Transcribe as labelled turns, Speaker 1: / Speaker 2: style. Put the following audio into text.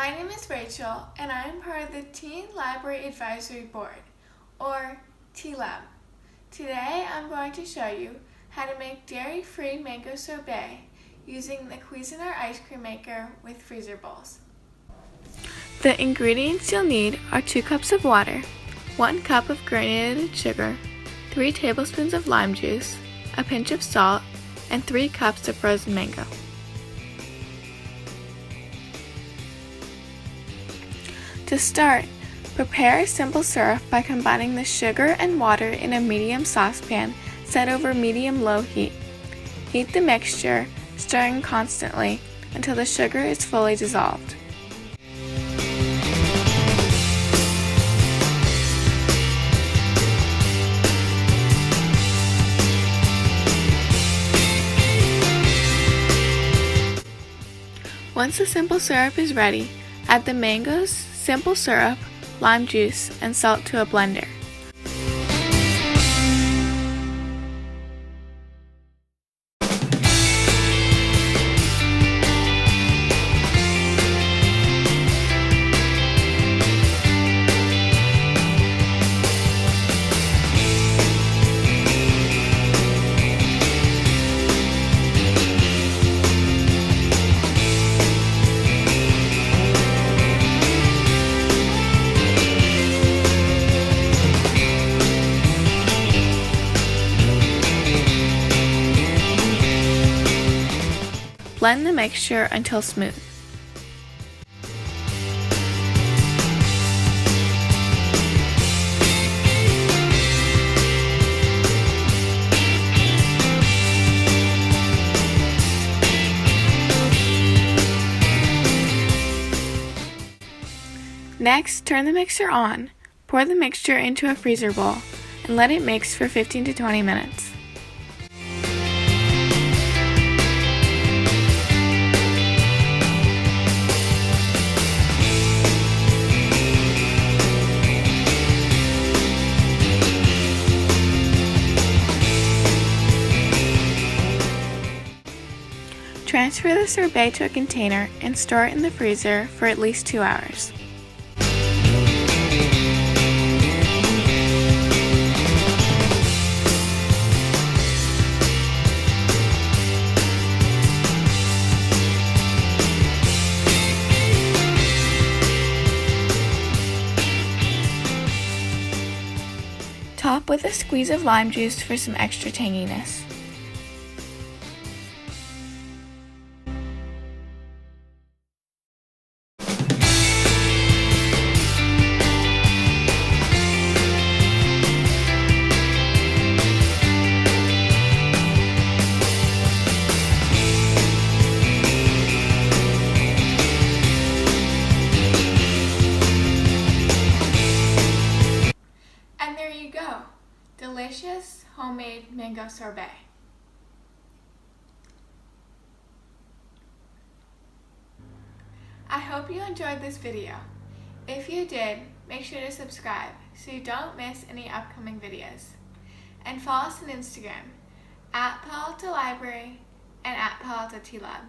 Speaker 1: My name is Rachel, and I am part of the Teen Library Advisory Board, or TLAB. Today I'm going to show you how to make dairy-free mango sorbet using the Cuisinart ice cream maker with freezer bowls. The ingredients you'll need are 2 cups of water, 1 cup of granulated sugar, 3 tablespoons of lime juice, a pinch of salt, and 3 cups of frozen mango. To start, prepare a simple syrup by combining the sugar and water in a medium saucepan set over medium-low heat. Heat the mixture, stirring constantly until the sugar is fully dissolved. Once the simple syrup is ready, add the mangoes, simple syrup, lime juice, and salt to a blender. Blend the mixture until smooth. Next, turn the mixer on, pour the mixture into a freezer bowl, and let it mix for 15 to 20 minutes. Transfer the sorbet to a container and store it in the freezer for at least 2 hours. Top with a squeeze of lime juice for some extra tanginess. And there you go, delicious homemade mango sorbet. I hope you enjoyed this video. If you did, make sure to subscribe so you don't miss any upcoming videos. And follow us on Instagram @Palo Library and @Palo TLAB.